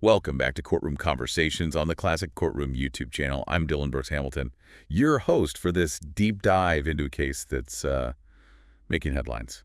Welcome back to Courtroom Conversations on the Classic Courtroom YouTube channel. I'm Dylan Brooks Hamilton, your host for this deep dive into a case that's making headlines.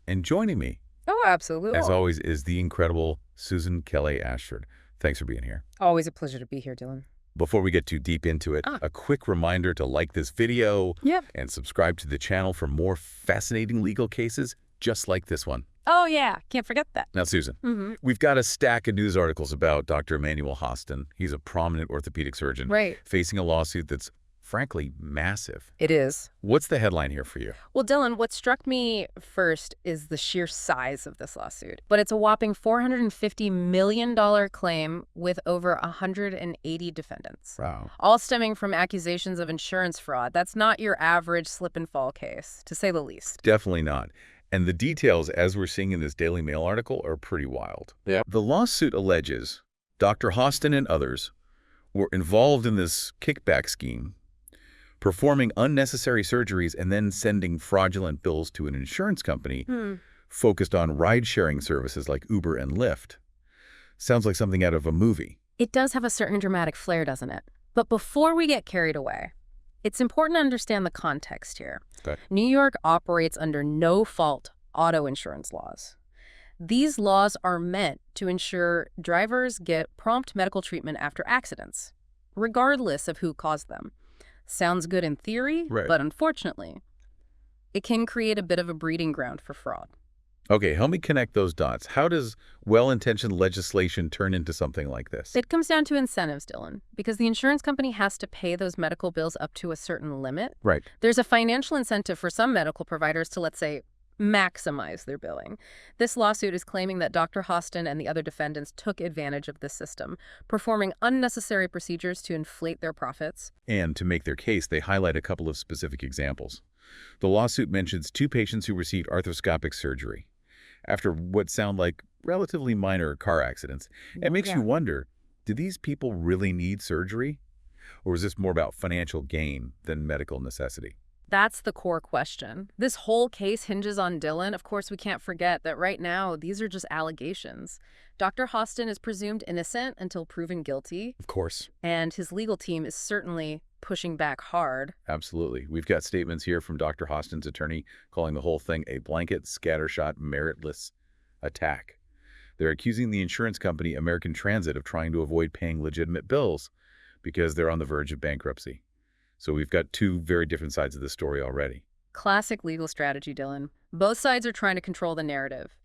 And joining me, Absolutely. as always, is the incredible Susan Kelly Ashford. Thanks for being here. Always a pleasure to be here, Dylan. Before we get too deep into it, a quick reminder to like this video and subscribe to the channel for more fascinating legal cases just like this one. Oh, yeah. Can't forget that. Now, Susan, we've got a stack of news articles about Dr. Emmanuel Hostin. He's a prominent orthopedic surgeon facing a lawsuit that's, frankly, massive. It is. What's the headline here for you? Well, Dylan, what struck me first is the sheer size of this lawsuit. But it's a whopping $450 million claim with over 180 defendants. Wow. All stemming from accusations of insurance fraud. That's not your average slip and fall case, to say the least. Definitely not. And the details, as we're seeing in this Daily Mail article, are pretty wild. Yeah. The lawsuit alleges Dr. Hostin and others were involved in this kickback scheme, performing unnecessary surgeries and then sending fraudulent bills to an insurance company focused on ride-sharing services like Uber and Lyft. Sounds like something out of a movie. It does have a certain dramatic flair, doesn't it? But before we get carried away, it's important to understand the context here. Okay. New York operates under no-fault auto insurance laws. These laws are meant to ensure drivers get prompt medical treatment after accidents, regardless of who caused them. Sounds good in theory, but unfortunately, it can create a bit of a breeding ground for fraud. Okay, help me connect those dots. How does well-intentioned legislation turn into something like this? It comes down to incentives, Dylan, because the insurance company has to pay those medical bills up to a certain limit. Right. There's a financial incentive for some medical providers to, let's say, maximize their billing. This lawsuit is claiming that Dr. Hostin and the other defendants took advantage of this system, performing unnecessary procedures to inflate their profits. And to make their case, they highlight a couple of specific examples. The lawsuit mentions 2 patients who received arthroscopic surgery after what sound like relatively minor car accidents. It makes you wonder, do these people really need surgery? Or is this more about financial gain than medical necessity? That's the core question. This whole case hinges on Dylan. Of course, we can't forget that right now, these are just allegations. Dr. Hostin is presumed innocent until proven guilty. Of course. And his legal team is certainly pushing back hard. Absolutely. We've got statements here from Dr. Hostin's attorney calling the whole thing a blanket, scattershot, meritless attack. They're accusing the insurance company American Transit of trying to avoid paying legitimate bills because they're on the verge of bankruptcy. So we've got 2 very different sides of the story already. Classic legal strategy, Dylan. Both sides are trying to control the narrative.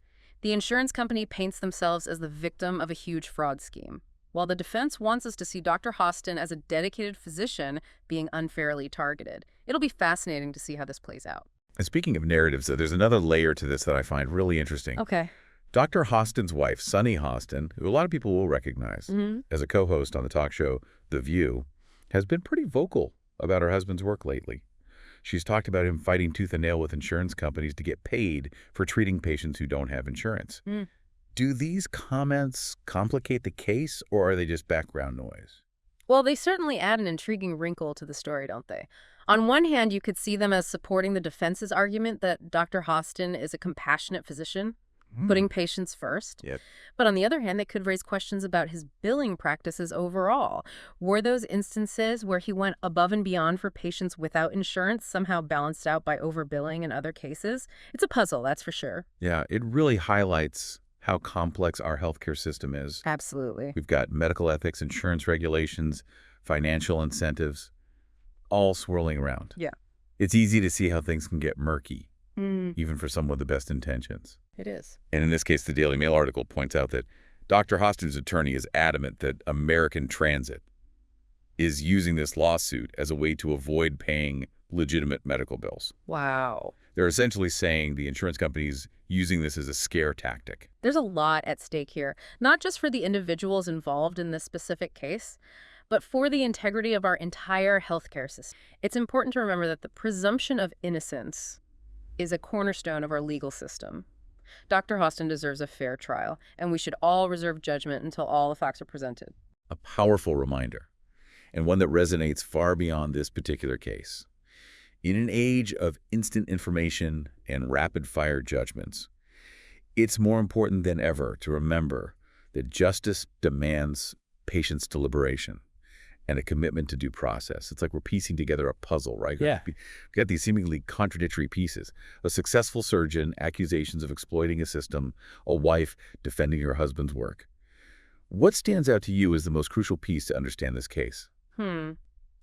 The insurance company paints themselves as the victim of a huge fraud scheme, while the defense wants us to see Dr. Hostin as a dedicated physician being unfairly targeted. It'll be fascinating to see how this plays out. And speaking of narratives, there's another layer to this that I find really interesting. Okay. Dr. Hostin's wife, Sunny Hostin, who a lot of people will recognize as a co-host on the talk show The View, has been pretty vocal about her husband's work lately. She's talked about him fighting tooth and nail with insurance companies to get paid for treating patients who don't have insurance. Do these comments complicate the case, or are they just background noise? Well, they certainly add an intriguing wrinkle to the story, don't they? On one hand, you could see them as supporting the defense's argument that Dr. Hostin is a compassionate physician, putting patients first. But on the other hand, they could raise questions about his billing practices overall. Were those instances where he went above and beyond for patients without insurance somehow balanced out by overbilling in other cases? It's a puzzle, that's for sure. Yeah, it really highlights how complex our healthcare system is. Absolutely. We've got medical ethics, insurance regulations, financial incentives, all swirling around. Yeah. It's easy to see how things can get murky, even for someone with the best intentions. It is. And in this case, the Daily Mail article points out that Dr. Hostin's attorney is adamant that American Transit is using this lawsuit as a way to avoid paying legitimate medical bills. Wow. They're essentially saying the insurance company's using this as a scare tactic. There's a lot at stake here, not just for the individuals involved in this specific case, but for the integrity of our entire healthcare system. It's important to remember that the presumption of innocence is a cornerstone of our legal system. Dr. Hostin deserves a fair trial, and we should all reserve judgment until all the facts are presented. A powerful reminder, and one that resonates far beyond this particular case. In an age of instant information and rapid-fire judgments, it's more important than ever to remember that justice demands patience, deliberation, and a commitment to due process. It's like we're piecing together a puzzle, right? Yeah. We've got these seemingly contradictory pieces. A successful surgeon, accusations of exploiting a system, a wife defending her husband's work. What stands out to you as the most crucial piece to understand this case?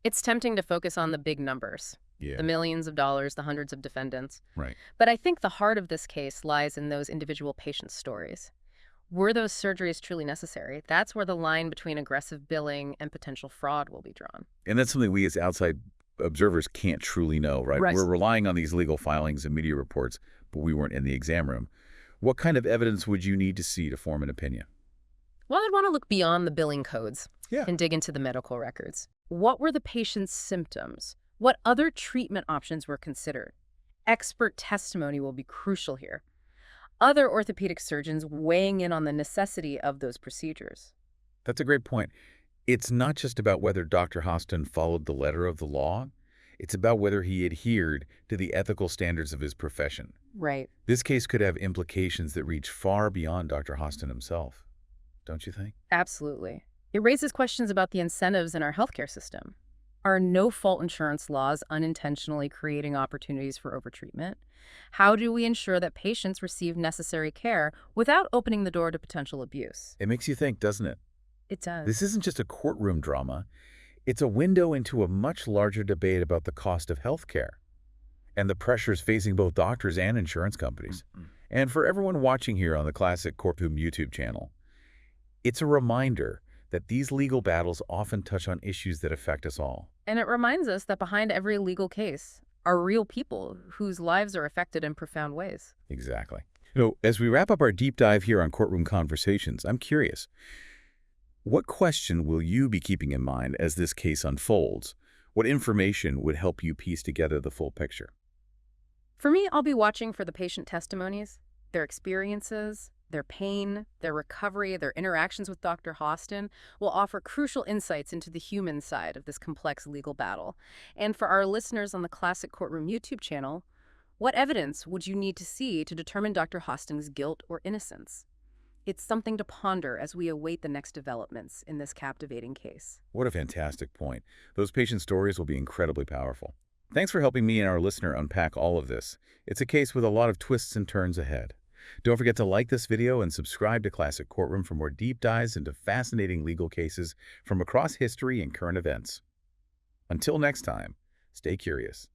It's tempting to focus on the big numbers, Yeah. the millions of dollars, the hundreds of defendants. Right. But I think the heart of this case lies in those individual patient stories. Were those surgeries truly necessary? That's where the line between aggressive billing and potential fraud will be drawn. And that's something we as outside observers can't truly know, right? Right. We're relying on these legal filings and media reports, but we weren't in the exam room. What kind of evidence would you need to see to form an opinion? Well, I'd want to look beyond the billing codes Yeah. and dig into the medical records. What were the patient's symptoms? What other treatment options were considered? Expert testimony will be crucial here. Other orthopedic surgeons weighing in on the necessity of those procedures. That's a great point. It's not just about whether Dr. Hostin followed the letter of the law. It's about whether he adhered to the ethical standards of his profession. Right. This case could have implications that reach far beyond Dr. Hostin himself, don't you think? Absolutely. It raises questions about the incentives in our healthcare system. Are no-fault insurance laws unintentionally creating opportunities for overtreatment? How do we ensure that patients receive necessary care without opening the door to potential abuse? It makes you think, doesn't it? It does. This isn't just a courtroom drama. It's a window into a much larger debate about the cost of healthcare and the pressures facing both doctors and insurance companies. And for everyone watching here on the Classic Courtroom YouTube channel, it's a reminder that these legal battles often touch on issues that affect us all. And it reminds us that behind every legal case are real people whose lives are affected in profound ways. Exactly. As we wrap up our deep dive here on Courtroom Conversations, I'm curious, what question will you be keeping in mind as this case unfolds? What information would help you piece together the full picture? For me, I'll be watching for the patient testimonies, their experiences, their pain, their recovery, their interactions with Dr. Hostin will offer crucial insights into the human side of this complex legal battle. And for our listeners on the Classic Courtroom YouTube channel, what evidence would you need to see to determine Dr. Hostin's guilt or innocence? It's something to ponder as we await the next developments in this captivating case. What a fantastic point. Those patient stories will be incredibly powerful. Thanks for helping me and our listener unpack all of this. It's a case with a lot of twists and turns ahead. Don't forget to like this video and subscribe to Classic Courtroom for more deep dives into fascinating legal cases from across history and current events. Until next time, stay curious.